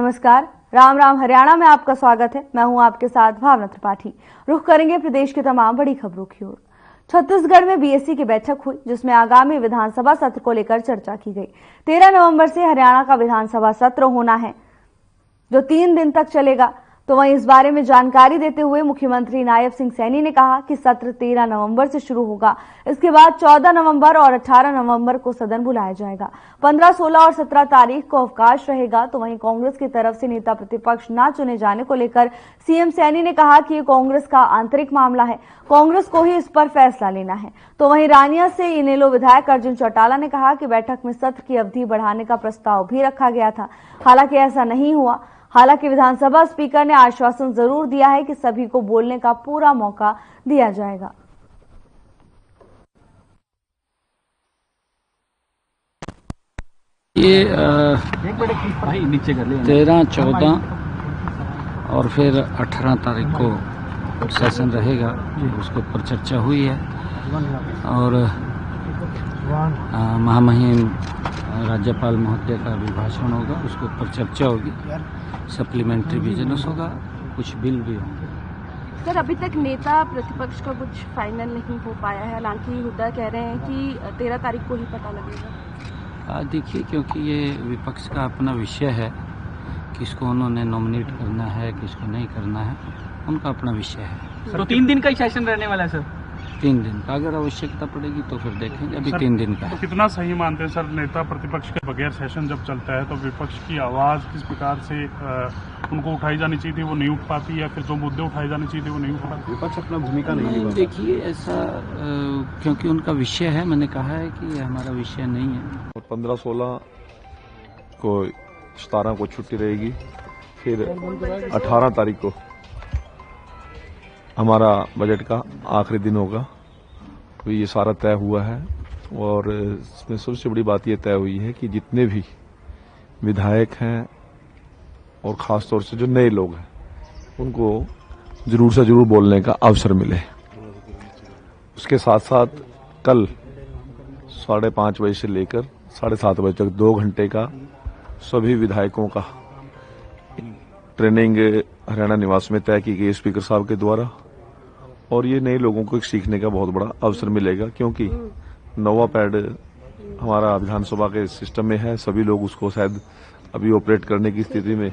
नमस्कार, राम राम। हरियाणा में आपका स्वागत है। मैं हूं आपके साथ भावना त्रिपाठी। रुख करेंगे प्रदेश की तमाम बड़ी खबरों की ओर। छत्तीसगढ़ में बीएससी की बैठक हुई, जिसमें आगामी विधानसभा सत्र को लेकर चर्चा की गई। 13 नवंबर से हरियाणा का विधानसभा सत्र होना है, जो 3 दिन तक चलेगा। तो वहीं इस बारे में जानकारी देते हुए मुख्यमंत्री नायब सिंह सैनी ने कहा कि सत्र 13 नवंबर से शुरू होगा। इसके बाद 14 नवंबर और 18 नवंबर को सदन बुलाया जाएगा। 15, 16 और 17 तारीख को अवकाश रहेगा। तो वहीं कांग्रेस की तरफ से नेता प्रतिपक्ष न चुने जाने को लेकर सीएम सैनी ने कहा कि ये कांग्रेस का आंतरिक मामला है, कांग्रेस को ही इस पर फैसला लेना है। तो वहीं रानिया से इनेलो विधायक अर्जुन चौटाला ने कहा कि बैठक में सत्र की अवधि बढ़ाने का प्रस्ताव भी रखा गया था, हालांकि ऐसा नहीं हुआ। हालांकि विधानसभा स्पीकर ने आश्वासन जरूर दिया है कि सभी को बोलने का पूरा मौका दिया जाएगा। ये 13, 14 और फिर 18 तारीख को सेशन रहेगा, उसके ऊपर चर्चा हुई है। और महामहिम राज्यपाल महोदय का अभिभाषण होगा, उसके ऊपर चर्चा होगी। सप्लीमेंट्री बिजनेस होगा, कुछ बिल भी होंगे। सर, अभी तक नेता प्रतिपक्ष का कुछ फाइनल नहीं हो पाया है, हालांकि हुड्डा कह रहे हैं कि 13 तारीख को ही पता लगेगा। देखिए, क्योंकि ये विपक्ष का अपना विषय है, किसको उन्होंने नॉमिनेट करना है, किसको नहीं करना है, उनका अपना विषय है। तो 3 दिन का ही सेशन रहने वाला है सर? 3 दिन का, अगर आवश्यकता पड़ेगी तो फिर देखेंगे। अभी 3 दिन का। तो कितना सही मानते हैं सर, नेता प्रतिपक्ष के बगैर सेशन जब चलता है तो विपक्ष की आवाज किस प्रकार से उनको उठाई जानी चाहिए थी, वो नहीं उठ पाती, या फिर जो मुद्दे उठाए जाने चाहिए थे वो नहीं उठ पाते? विपक्ष अपना भूमिका नहीं निभा। देखिए, ऐसा क्योंकि उनका विषय है, मैंने कहा है कि ये हमारा विषय नहीं है। 15, 16 को 17 को छुट्टी रहेगी, फिर 18 तारीख को हमारा बजट का आखिरी दिन होगा। तो ये सारा तय हुआ है, और इसमें सबसे बड़ी बात ये तय हुई है कि जितने भी विधायक हैं और खास तौर से जो नए लोग हैं, उनको जरूर से जरूर बोलने का अवसर मिले। उसके साथ साथ कल 5:30 बजे से लेकर 7:30 बजे तक 2 घंटे का सभी विधायकों का ट्रेनिंग हरियाणा निवास में तय की गई स्पीकर साहब के द्वारा। और ये नए लोगों को एक सीखने का बहुत बड़ा अवसर मिलेगा, क्योंकि नोवा पैड हमारा विधानसभा के सिस्टम में है। सभी लोग उसको शायद अभी ऑपरेट करने की स्थिति में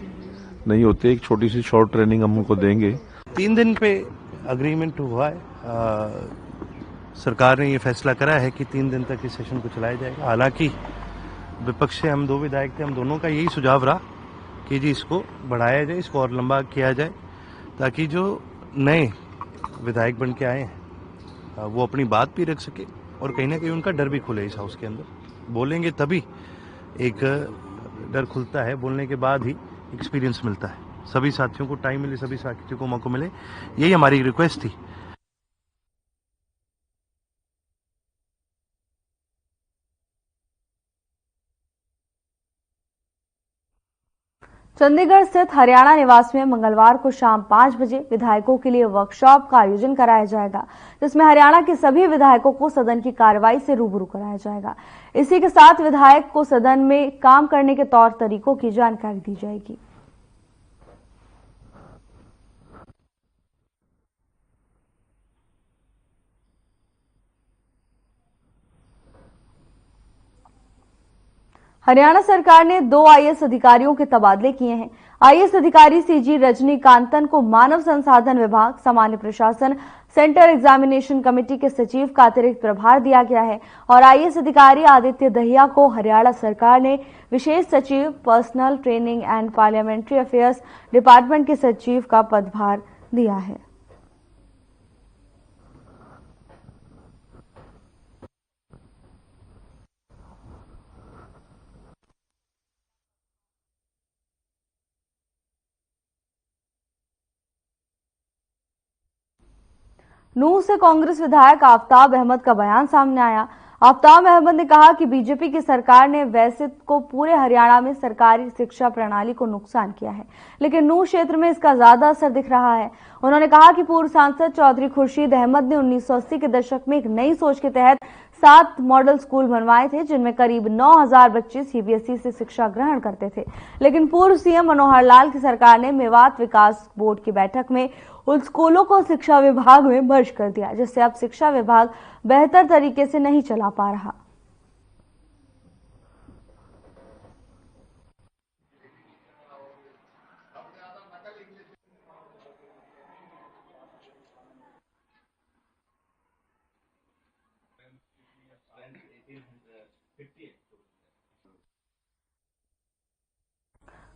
नहीं होते। एक छोटी सी शॉर्ट ट्रेनिंग हम उनको देंगे। 3 दिन पे अग्रीमेंट हुआ है। सरकार ने ये फैसला करा है कि 3 दिन तक इस सेशन को चलाया जाएगा। हालांकि विपक्ष से हम 2 विधायक थे, हम दोनों का यही सुझाव रहा कि जी इसको बढ़ाया जाए, इसको और लंबा किया जाए, ताकि जो नए विधायक बन के आए हैं वो अपनी बात भी रख सके, और कहीं ना कहीं उनका डर भी खुले इस हाउस के अंदर। बोलेंगे तभी एक डर खुलता है, बोलने के बाद ही एक्सपीरियंस मिलता है। सभी साथियों को टाइम मिले, सभी साथियों को मौका मिले, यही हमारी रिक्वेस्ट थी। चंडीगढ़ स्थित हरियाणा निवास में मंगलवार को शाम 5 बजे विधायकों के लिए वर्कशॉप का आयोजन कराया जाएगा, जिसमें हरियाणा के सभी विधायकों को सदन की कार्रवाई से रूबरू कराया जाएगा। इसी के साथ विधायक को सदन में काम करने के तौर तरीकों की जानकारी दी जाएगी। हरियाणा सरकार ने 2 आईएएस अधिकारियों के तबादले किए हैं। आईएएस अधिकारी सीजी रजनीकांतन को मानव संसाधन विभाग, सामान्य प्रशासन, सेंट्रल एग्जामिनेशन कमेटी के सचिव का अतिरिक्त प्रभार दिया गया है, और आईएएस अधिकारी आदित्य दहिया को हरियाणा सरकार ने विशेष सचिव, personal training and parliamentary affairs department के सचिव का पदभार दिया है। नूंह से कांग्रेस विधायक आफ्ताब अहमद का बयान सामने आया। आफ्ताब अहमद ने कहा कि बीजेपी की सरकार ने वैसे को पूरे हरियाणा में सरकारी शिक्षा प्रणाली को नुकसान किया है, लेकिन नूंह क्षेत्र में इसका ज्यादा असर दिख रहा है। उन्होंने कहा कि पूर्व सांसद चौधरी खुर्शीद अहमद ने 1980 के दशक में एक नई सोच के तहत 7 मॉडल स्कूल बनवाए थे, जिनमें करीब 9,000 बच्चे सीबीएसई से शिक्षा ग्रहण करते थे। लेकिन पूर्व सीएम मनोहर लाल की सरकार ने मेवात विकास बोर्ड की बैठक में उन स्कूलों को शिक्षा विभाग में मर्ज कर दिया, जिससे अब शिक्षा विभाग बेहतर तरीके से नहीं चला पा रहा।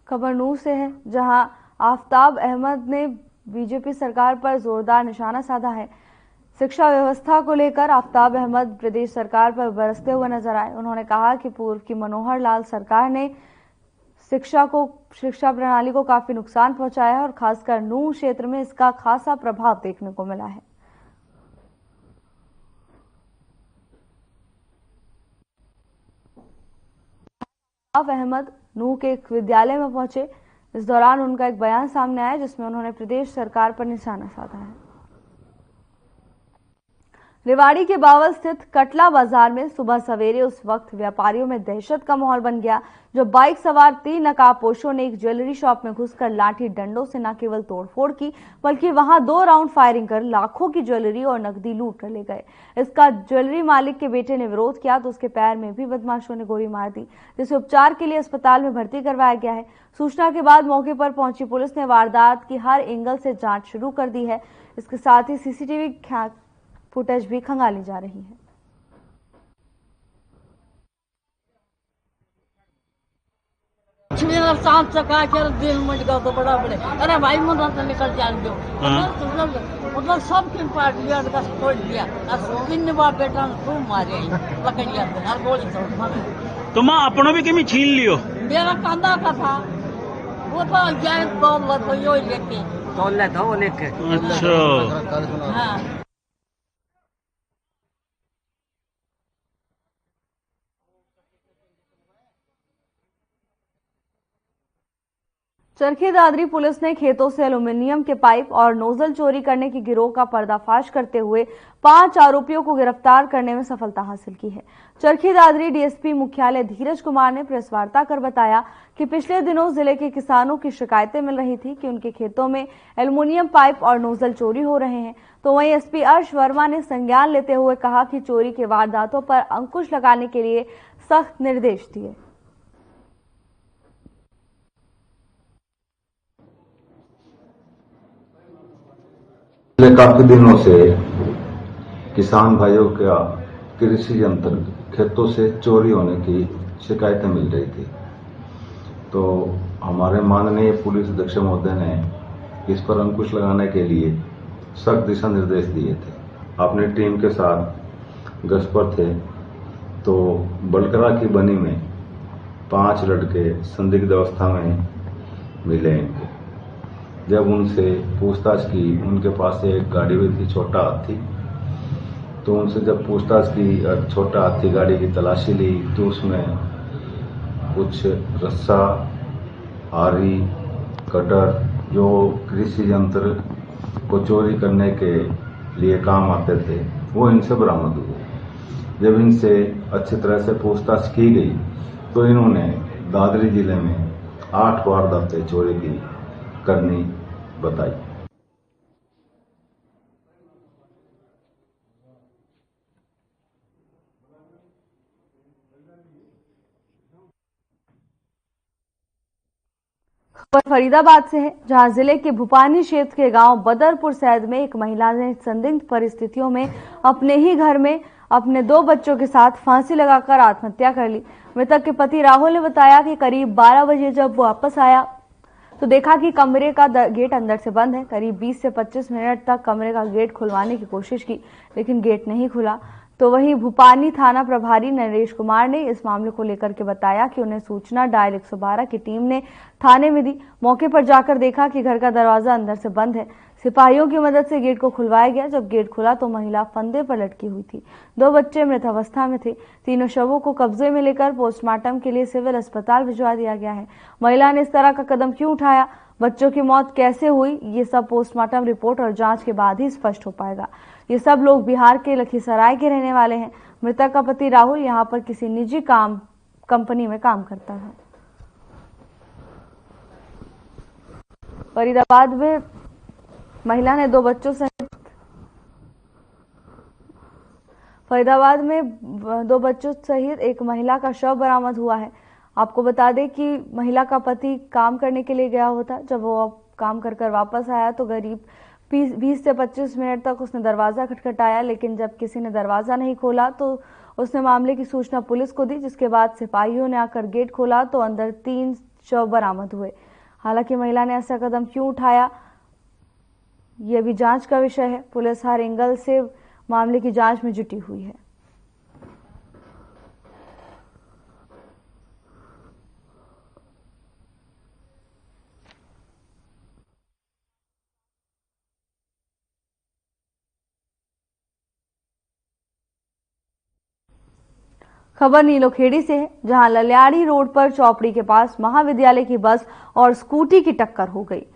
खबर नूर से है, जहां आफ्ताब अहमद ने बीजेपी सरकार पर जोरदार निशाना साधा है। शिक्षा व्यवस्था को लेकर आफ्ताब अहमद प्रदेश सरकार पर बरसते हुए नजर आए। उन्होंने कहा कि पूर्व की मनोहर लाल सरकार ने शिक्षा प्रणाली को काफी नुकसान पहुंचाया है और खासकर नूर क्षेत्र में इसका खासा प्रभाव देखने को मिला है। आफ्ताब अहमद नूह के एक विद्यालय में पहुंचे। इस दौरान उनका एक बयान सामने आया, जिसमें उन्होंने प्रदेश सरकार पर निशाना साधा है। रेवाड़ी के बावल स्थित कटला बाजार में सुबह सवेरे उस वक्त व्यापारियों में दहशत का माहौल बन गया, जब बाइक सवार 3 नकाबपोशों ने एक ज्वेलरी शॉप में घुसकर लाठी डंडों से न केवल तोड़फोड़ की, बल्कि वहां 2 राउंड फायरिंग कर लाखों की ज्वेलरी और नकदी लूट कर ले गए। इसका ज्वेलरी मालिक के बेटे ने विरोध किया तो उसके पैर में भी बदमाशों ने गोली मार दी, जिसे उपचार के लिए अस्पताल में भर्ती करवाया गया है। सूचना के बाद मौके पर पहुंची पुलिस ने वारदात की हर एंगल से जांच शुरू कर दी है। इसके साथ ही सीसीटीवी फुटेज भी खंगाली जा रही है। शाम से कहा कि दिन मच गया तो बड़ा बड़े, अरे भाई मुझे तो निकल जान दो, मतलब सब की पार्ट लिया छोड़ दिया और 3 बार बेटा ने खूब मारे पकड़ लिया और गोली छोड़। तो माँ अपनों भी कमी छीन लियो। मेरा कांदा का था वो तो जाए तो यो लेके तो लेके। अच्छा हाँ। चरखी दादरी पुलिस ने खेतों से एल्यूमीनियम के पाइप और नोजल चोरी करने की गिरोह का पर्दाफाश करते हुए 5 आरोपियों को गिरफ्तार करने में सफलता हासिल की है। चरखी दादरी डीएसपी मुख्यालय धीरज कुमार ने प्रेस वार्ता कर बताया कि पिछले दिनों जिले के किसानों की शिकायतें मिल रही थी कि उनके खेतों में एल्यूमीनियम पाइप और नोजल चोरी हो रहे हैं। तो वहीं एसपी अर्श वर्मा ने संज्ञान लेते हुए कहा कि चोरी के वारदातों पर अंकुश लगाने के लिए सख्त निर्देश दिए। पिछले काफी दिनों से किसान भाइयों का कृषि यंत्र खेतों से चोरी होने की शिकायतें मिल रही थी, तो हमारे माननीय पुलिस अधीक्षक महोदय ने इस पर अंकुश लगाने के लिए सख्त दिशा निर्देश दिए थे। अपनी टीम के साथ गश्त पर थे तो बलकरा की बनी में 5 लड़के संदिग्ध अवस्था में मिले इनके। जब उनसे पूछताछ की, उनके पास से एक गाड़ी भी थी, छोटा हाथी। तो उनसे जब पूछताछ की, छोटा हाथी गाड़ी की तलाशी ली तो उसमें कुछ रस्सा, आरी, कटर जो कृषि यंत्र को चोरी करने के लिए काम आते थे वो इनसे बरामद हुए। जब इनसे अच्छी तरह से पूछताछ की गई तो इन्होंने दादरी जिले में 8 वारदातें चोरी की करनी बताई। खबर फरीदाबाद से है, जहां जिले के भूपानी क्षेत्र के गांव बदरपुर सैद में एक महिला ने संदिग्ध परिस्थितियों में अपने ही घर में अपने 2 बच्चों के साथ फांसी लगाकर आत्महत्या कर ली। मृतक के पति राहुल ने बताया कि करीब 12 बजे जब वो वापस आया तो देखा कि कमरे का गेट अंदर से बंद है। करीब 20 से 25 मिनट तक कमरे का गेट खुलवाने की कोशिश की, लेकिन गेट नहीं खुला। तो वहीं भूपानी थाना प्रभारी नरेश कुमार ने इस मामले को लेकर के बताया कि उन्हें सूचना डायल 112 की टीम ने थाने में दी। मौके पर जाकर देखा कि घर का दरवाजा अंदर से बंद है। सिपाहियों की मदद से गेट को खुलवाया गया। जब गेट खुला तो महिला फंदे पर लटकी हुई थी। 2 बच्चे मृत अवस्था में थे। तीनों शवों को कब्जे में लेकर पोस्टमार्टम के लिए सिविल अस्पताल भिजवा दिया गया है। महिला ने इस तरह का कदम क्यों उठाया, बच्चों की मौत कैसे हुई, ये सब पोस्टमार्टम रिपोर्ट और जांच के बाद ही स्पष्ट हो पाएगा। ये सब लोग बिहार के लखीसराय के रहने वाले हैं। मृतक का पति राहुल यहाँ पर किसी निजी कंपनी में काम करता था। फरीदाबाद में महिला ने दो बच्चों सहित एक महिला का शव बरामद हुआ है। आपको बता दें कि महिला का पति काम करने के लिए गया होता। जब वो काम कर वापस आया तो करीब 20 से 25 मिनट तक उसने दरवाजा खटखटाया, लेकिन जब किसी ने दरवाजा नहीं खोला तो उसने मामले की सूचना पुलिस को दी, जिसके बाद सिपाहियों ने आकर गेट खोला तो अंदर 3 शव बरामद हुए। हालांकि महिला ने ऐसा कदम क्यों उठाया, यह भी जांच का विषय है। पुलिस हर एंगल से मामले की जांच में जुटी हुई है। खबर नीलोखेड़ी से है, जहां लल्याड़ी रोड पर चौपड़ी के पास महाविद्यालय की बस और स्कूटी की टक्कर हो गई।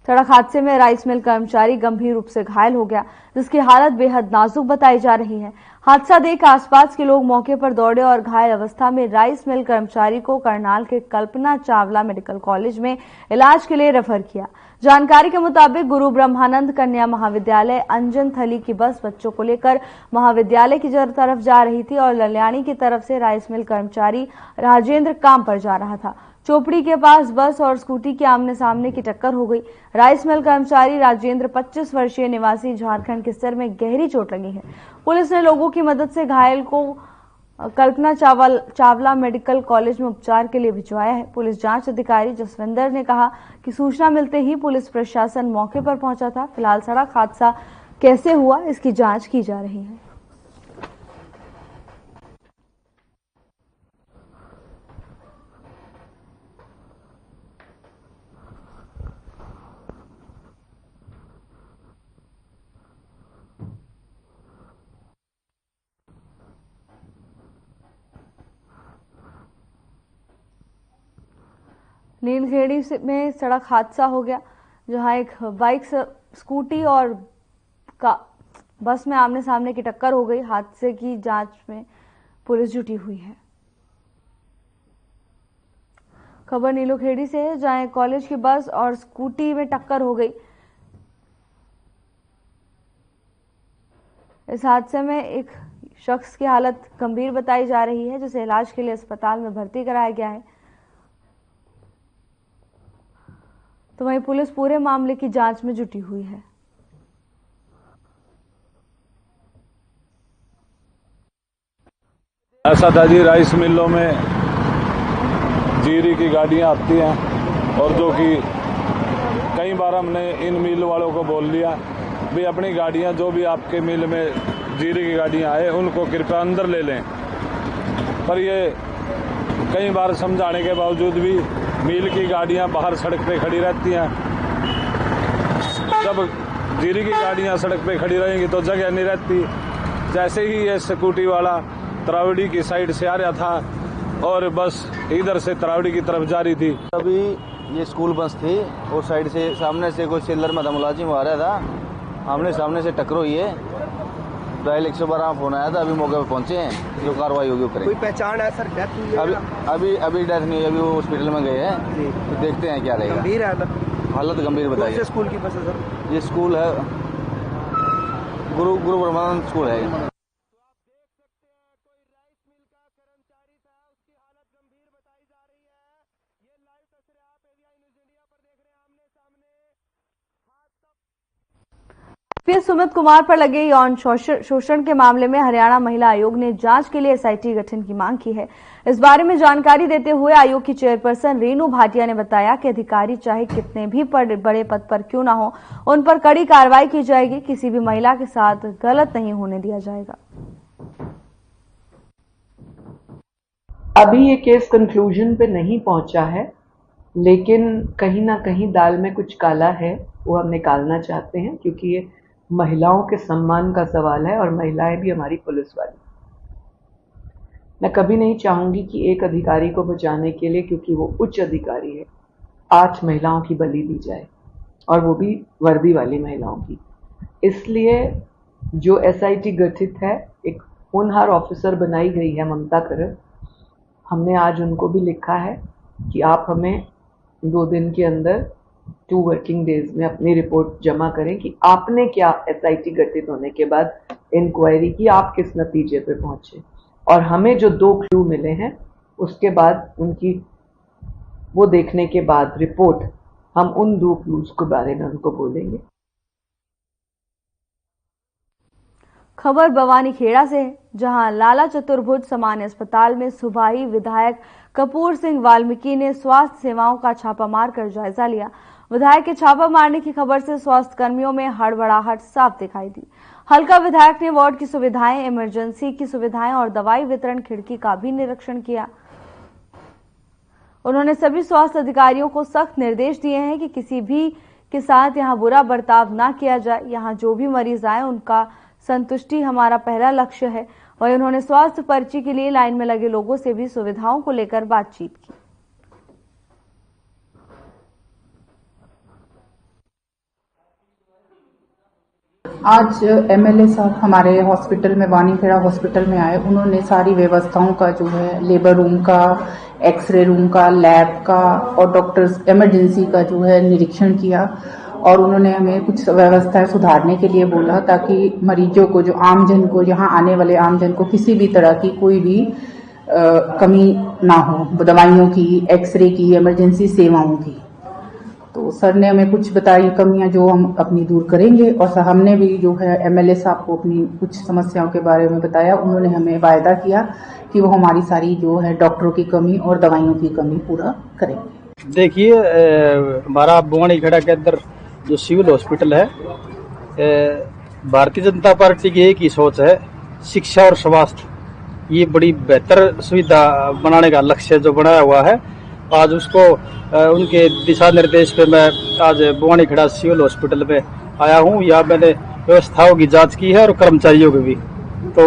सड़क हादसे में राइस मिल कर्मचारी गंभीर रूप से घायल हो गया, जिसकी हालत बेहद नाजुक बताई जा रही है। हादसा देख आसपास के लोग मौके पर दौड़े और घायल अवस्था में राइस मिल कर्मचारी को करनाल के कल्पना चावला मेडिकल कॉलेज में इलाज के लिए रेफर किया। जानकारी के मुताबिक गुरु ब्रह्मानंद कन्या महाविद्यालय अंजन थली की बस बच्चों को लेकर महाविद्यालय की तरफ जा रही थी और लल्याणी की तरफ से राइस मिल कर्मचारी राजेंद्र काम पर जा रहा था। चोपड़ी के पास बस और स्कूटी के आमने सामने की टक्कर हो गई। राइस मिल कर्मचारी राजेंद्र 25 वर्षीय निवासी झारखंड के सिर में गहरी चोट लगी है। पुलिस ने लोगों की मदद से घायल को कल्पना चावला मेडिकल कॉलेज में उपचार के लिए भिजवाया है। पुलिस जांच अधिकारी जसविंदर ने कहा कि सूचना मिलते ही पुलिस प्रशासन मौके पर पहुंचा था। फिलहाल सड़क हादसा कैसे हुआ, इसकी जांच की जा रही है। नीलखेड़ी में सड़क हादसा हो गया, जहां एक बाइक स्कूटी और बस में आमने सामने की टक्कर हो गई। हादसे की जांच में पुलिस जुटी हुई है। खबर नीलखेड़ी से है, जहां कॉलेज की बस और स्कूटी में टक्कर हो गई। इस हादसे में एक शख्स की हालत गंभीर बताई जा रही है, जिसे इलाज के लिए अस्पताल में भर्ती कराया गया है। तो वहीं पुलिस पूरे मामले की जांच में जुटी हुई है। ऐसा था जी, राइस मिलों में जीरी की गाड़ियां आती हैं और जो कि कई बार हमने इन मिल वालों को बोल लिया भी अपनी गाड़ियां जो भी आपके मिल में जीरी की गाड़ियां आए उनको कृपया अंदर ले लें, पर ये कई बार समझाने के बावजूद भी मिल की गाड़ियां बाहर सड़क पे खड़ी रहती हैं। जब जीरी की गाड़ियां सड़क पे खड़ी रहेंगी तो जगह नहीं रहती। जैसे ही ये स्कूटी वाला तरावड़ी की साइड से आ रहा था और बस इधर से तरावड़ी की तरफ जा रही थी, अभी ये स्कूल बस थी और साइड से सामने से कोई सेलर मदा मुलाजिम आ रहा था, आमने सामने से टक्कर हुई है। डायल 112 फोन आया था, अभी मौके पे पहुंचे हैं, जो कार्रवाई होगी वो करेंगे। कोई पहचान है सर? डेथ हुई है? अभी डेथ नहीं हुई, अभी वो हॉस्पिटल में गए हैं, तो देखते हैं क्या रहेगा। गंभीर हालत गंभीर बताइए। कौन से स्कूल की बस है सर? ये स्कूल है गुरु ब्रह्मानंद स्कूल है। फिर सुमित कुमार पर लगे यौन शोषण के मामले में हरियाणा महिला आयोग ने जांच के लिए एसआईटी गठन की मांग की है। इस बारे में जानकारी देते हुए आयोग की चेयरपर्सन रेणु भाटिया ने बताया कि अधिकारी चाहे कितने भी बड़े पद पर क्यों ना हो, उन पर कड़ी कार्रवाई की जाएगी। किसी भी महिला के साथ गलत नहीं होने दिया जाएगा। अभी ये केस कंक्लूजन पे नहीं पहुंचा है, लेकिन कहीं ना कहीं दाल में कुछ काला है, वो हम निकालना चाहते हैं, क्योंकि ये महिलाओं के सम्मान का सवाल है और महिलाएं भी हमारी पुलिस वाली। मैं कभी नहीं चाहूंगी कि एक अधिकारी को बचाने के लिए, क्योंकि वो उच्च अधिकारी है, 8 महिलाओं की बलि दी जाए, और वो भी वर्दी वाली महिलाओं की। इसलिए जो SIT गठित है, एक होनहार ऑफिसर बनाई गई है ममता करन, हमने आज उनको भी लिखा है कि आप हमें 2 दिन के अंदर 2 वर्किंग डेज में अपनी रिपोर्ट जमा करें कि आपने क्या SIT गठित होने के बाद इंक्वायरी की, आप किस नतीजे पे पहुंचे। और हमें जो 2 क्लू मिले हैं उसके बाद उनकी वो देखने के बाद रिपोर्ट हम उन 2 क्लूज के बारे में उनको बोलेंगे। खबर बवानी खेड़ा से है, जहां लाला चतुर्भुज सामान्य अस्पताल में सुबह ही विधायक कपूर सिंह वाल्मीकि ने स्वास्थ्य सेवाओं का छापा मारकर जायजा लिया। विधायक के छापा मारने की खबर से स्वास्थ्य कर्मियों में हड़बड़ाहट साफ दिखाई दी। हल्का विधायक ने वार्ड की सुविधाएं, इमरजेंसी की सुविधाएं और दवाई वितरण खिड़की का भी निरीक्षण किया। उन्होंने सभी स्वास्थ्य अधिकारियों को सख्त निर्देश दिए हैं कि किसी भी के साथ यहां बुरा बर्ताव न किया जाए। यहां जो भी मरीज आए उनका संतुष्टि हमारा पहला लक्ष्य है। वहीं उन्होंने स्वास्थ्य पर्ची के लिए लाइन में लगे लोगों से भी सुविधाओं को लेकर बातचीत की। आज MLA साहब हमारे हॉस्पिटल में, वानीखेड़ा हॉस्पिटल में आए। उन्होंने सारी व्यवस्थाओं का जो है, लेबर रूम का, एक्सरे रूम का, लैब का और डॉक्टर्स इमरजेंसी का जो है निरीक्षण किया। और उन्होंने हमें कुछ व्यवस्थाएं सुधारने के लिए बोला ताकि मरीजों को, जो आमजन को, यहाँ आने वाले आमजन को किसी भी तरह की कोई भी कमी ना हो, दवाइयों की, एक्सरे की, इमरजेंसी सेवाओं की। तो सर ने हमें कुछ बताई कमियां जो हम अपनी दूर करेंगे। और हमने भी जो है MLA साहब को अपनी कुछ समस्याओं के बारे में बताया। उन्होंने हमें वायदा किया कि वो हमारी सारी जो है डॉक्टरों की कमी और दवाइयों की कमी पूरा करेंगे। देखिए, हमारा बवानीखेड़ा के अंदर जो सिविल हॉस्पिटल है, भारतीय जनता पार्टी की एक ही सोच है, शिक्षा और स्वास्थ्य, ये बड़ी बेहतर सुविधा बनाने का लक्ष्य जो बनाया हुआ है। आज उसको उनके दिशा निर्देश पे मैं आज बवानीखेड़ा सिविल हॉस्पिटल में आया हूँ। यहाँ मैंने व्यवस्थाओं की जांच की है और कर्मचारियों की भी। तो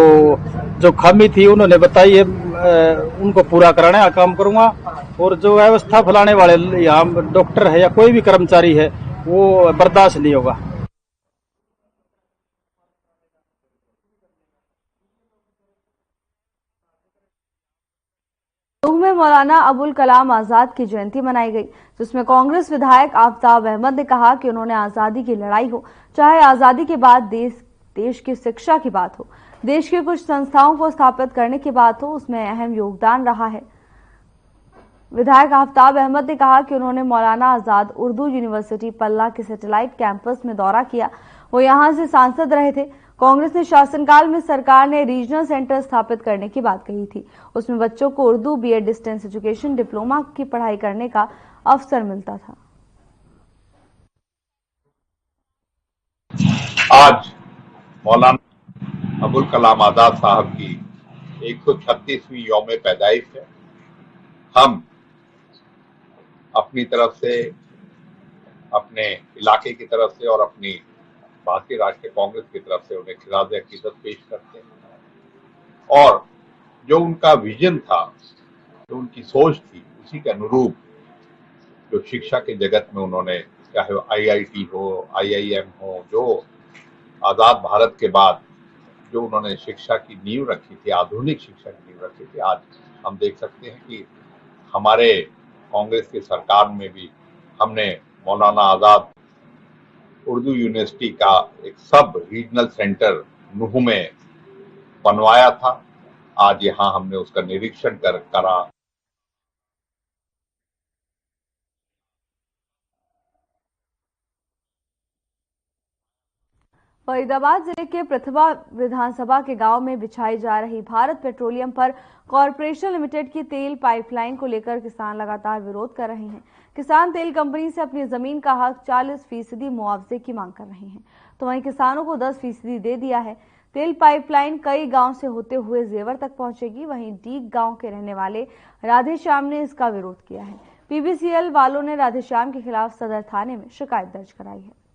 जो खामी थी उन्होंने बताई है, उनको पूरा कराने का काम करूँगा। और जो व्यवस्था फैलाने वाले यहाँ डॉक्टर है या कोई भी कर्मचारी है, वो बर्दाश्त नहीं होगा। में मौलाना अबुल कलाम आजाद की जयंती मनाई गई, जिसमें कांग्रेस विधायक आफ्ताब अहमद ने कहा कि उन्होंने आजादी की लड़ाई हो, चाहे आजादी के बाद देश की शिक्षा की बात हो, देश की कुछ संस्थाओं को स्थापित करने की बात हो, उसमें अहम योगदान रहा है। विधायक आफ्ताब अहमद ने कहा कि उन्होंने मौलाना आजाद उर्दू यूनिवर्सिटी पल्ला के सैटेलाइट कैंपस में दौरा किया। वो यहां से सांसद रहे थे। कांग्रेस ने शासनकाल में सरकार ने रीजनल सेंटर स्थापित करने की बात कही थी। उसमें बच्चों को Urdu, BEd, distance education, diploma की पढ़ाई करने का अवसर मिलता था। आज मौलाना अबुल कलाम आजाद साहब की 136वीं यौम पैदाइश है। हम अपनी तरफ से, अपने इलाके की तरफ से और अपनी भारतीय राष्ट्रीय कांग्रेस की तरफ से उन्हें खिराज अकीदत पेश करते हैं। और जो उनका विजन था, जो उनकी सोच थी, उसी के अनुरूप जो शिक्षा के जगत में उन्होंने, चाहे वो IIT हो, IIM हो, जो आजाद भारत के बाद जो उन्होंने शिक्षा की नींव रखी थी, आधुनिक शिक्षा की नींव रखी थी, आज हम देख सकते हैं कि हमारे कांग्रेस की सरकार में भी हमने मौलाना आजाद उर्दू यूनिवर्सिटी का एक सब रीजनल सेंटर नूह में बनवाया था। आज यहाँ हमने उसका निरीक्षण करा। फरीदाबाद जिले के पृथ्वा विधानसभा के गांव में बिछाई जा रही भारत पेट्रोलियम पर कॉरपोरेशन लिमिटेड की तेल पाइपलाइन को लेकर किसान लगातार विरोध कर रहे हैं। किसान तेल कंपनी से अपनी जमीन का हक 40% मुआवजे की मांग कर रहे हैं, तो वहीं किसानों को 10% दे दिया है। तेल पाइपलाइन कई गांव से होते हुए जेवर तक पहुंचेगी। वहीं डीग गांव के रहने वाले राधेश्याम ने इसका विरोध किया है। PBCL वालों ने राधेश्याम के खिलाफ सदर थाने में शिकायत दर्ज कराई है।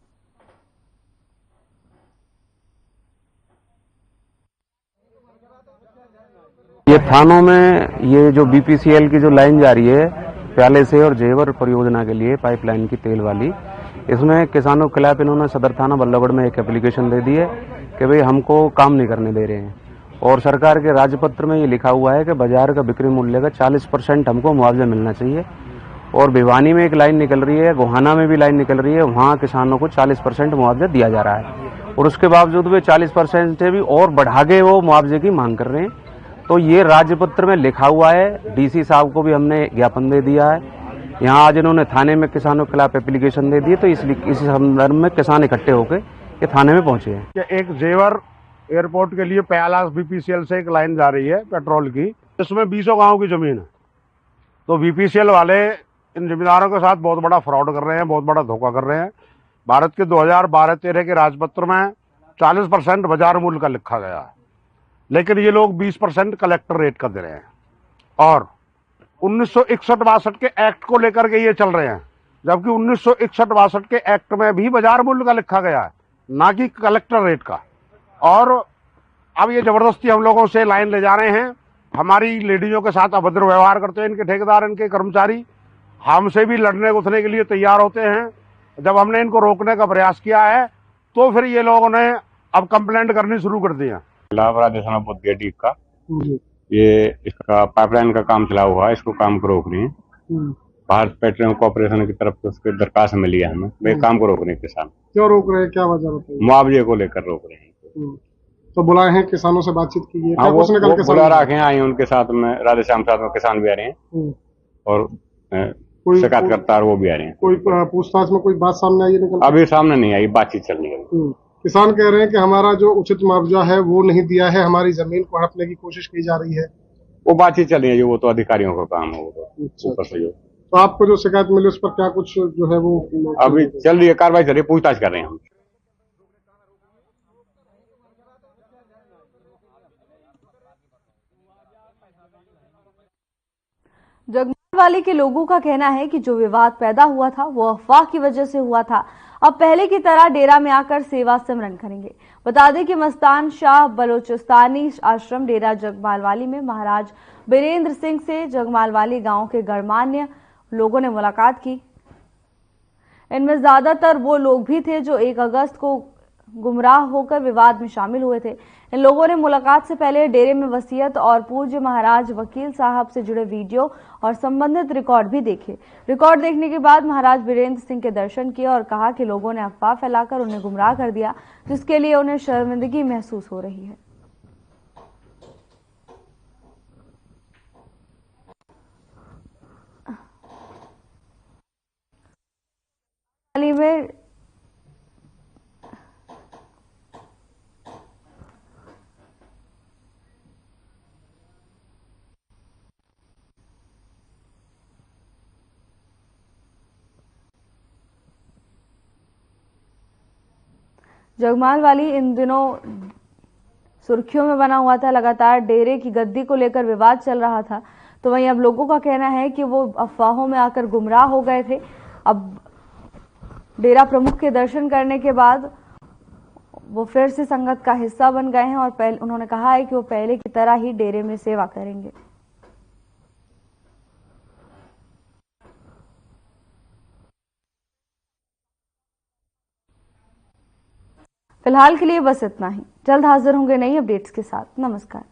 ये थानों में ये जो BPCL की जो लाइन जा रही है प्याले से और जेवर परियोजना के लिए पाइपलाइन की तेल वाली, इसमें किसानों के खिलाफ इन्होंने सदर थाना बल्लभगढ़ में एक एप्लीकेशन दे दी है कि भाई हमको काम नहीं करने दे रहे हैं, और सरकार के राजपत्र में ये लिखा हुआ है कि बाजार का बिक्री मूल्य का 40% हमको मुआवजा मिलना चाहिए। और भिवानी में एक लाइन निकल रही है, गोहाना में भी लाइन निकल रही है, वहाँ किसानों को 40% मुआवजा दिया जा रहा है, और उसके बावजूद वे 40% से भी और बढ़ा के वो मुआवजे की मांग कर रहे हैं। तो ये राजपत्र में लिखा हुआ है, डीसी साहब को भी हमने ज्ञापन दे दिया है। यहाँ आज इन्होंने थाने में किसानों के खिलाफ एप्लीकेशन दे दी, तो इसलिए इसी संदर्भ में किसान इकट्ठे होकर ये थाने में पहुंचे हैं। एक जेवर एयरपोर्ट के लिए प्याला बीपीसीएल से एक लाइन जा रही है पेट्रोल की, इसमें 20 गांव की जमीन है। तो बीपीसीएल वाले इन जमींदारों के साथ बहुत बड़ा फ्रॉड कर रहे हैं, बहुत बड़ा धोखा कर रहे हैं। भारत के 2012-13 के राजपत्र में 40% बाजार मूल्य का लिखा गया है, लेकिन ये लोग 20% कलेक्टर रेट का दे रहे हैं, और 1961-62 के एक्ट को लेकर के ये चल रहे हैं, जबकि 1961-62 के एक्ट में भी बाजार मूल्य का लिखा गया है, ना कि कलेक्टर रेट का। और अब ये जबरदस्ती हम लोगों से लाइन ले जा रहे हैं, हमारी लेडीजों के साथ अभद्र व्यवहार करते हैं इनके ठेकेदार, इनके कर्मचारी। हमसे भी लड़ने उठने के लिए तैयार होते हैं। जब हमने इनको रोकने का प्रयास किया है तो फिर ये लोगों ने अब कंप्लेंट करनी शुरू कर दी है। का ये इसका पाइपलाइन का काम चला हुआ है, इसको काम को रोक रही है। भारत पेट्रोलियम कॉर्पोरेशन की तरफ से उसकी दरखास्त मिली है हमें, वे काम को रोक रहे हैं। किसान क्यों रोक रहे हैं, क्या वजह बताइए? मुआवजे को लेकर रोक रहे हैं। तो बुलाए हैं, किसानों से बातचीत की है? हाँ, वो बुला रखे हैं, आए हैं उनके साथ में, राधे श्याम साथ में किसान भी आ रहे हैं और शिकायतकर्ता वो भी आ रहे हैं। कोई पूछताछ में कोई बात सामने आई है? अभी सामने नहीं आई, बातचीत चल रही है। किसान कह रहे हैं कि हमारा जो उचित मुआवजा है वो नहीं दिया है, हमारी जमीन को हड़पने की कोशिश की जा रही है। वो बातचीत चल रही है, जो वो तो अधिकारियों का काम है, वो तो ऊपर से। तो आपको जो शिकायत मिली उस पर क्या कुछ जो है वो अभी चल रही है, कार्रवाई चल रही है, पूछताछ कर रहे हैं हम। जगमालवाली के लोगों का कहना है कि जो विवाद पैदा हुआ था वो अफवाह की वजह से हुआ था। अब पहले की तरह डेरा में आकर सेवा सिमरन करेंगे। बता दें कि मस्तान शाह बलोचिस्तानी आश्रम डेरा जगमालवाली में महाराज बीरेंद्र सिंह से जगमालवाली गांव के गणमान्य लोगों ने मुलाकात की। इनमें ज्यादातर वो लोग भी थे जो 1 अगस्त को गुमराह होकर विवाद में शामिल हुए थे। इन लोगों ने मुलाकात से पहले डेरे में वसीयत और पूज्य महाराज वकील साहब से जुड़े वीडियो और संबंधित रिकॉर्ड भी देखे। रिकॉर्ड देखने के बाद महाराज बीरेंद्र सिंह के दर्शन किए और कहा कि लोगों ने अफवाह फैलाकर उन्हें गुमराह कर दिया, जिसके लिए उन्हें शर्मिंदगी महसूस हो रही है। में जगमालवाली इन दिनों सुर्खियों में बना हुआ था। लगातार डेरे की गद्दी को लेकर विवाद चल रहा था, तो वहीं अब लोगों का कहना है कि वो अफवाहों में आकर गुमराह हो गए थे। अब डेरा प्रमुख के दर्शन करने के बाद वो फिर से संगत का हिस्सा बन गए हैं और उन्होंने कहा है कि वो पहले की तरह ही डेरे में सेवा करेंगे। फिलहाल के लिए बस इतना ही। जल्द हाजिर होंगे नई अपडेट्स के साथ। नमस्कार।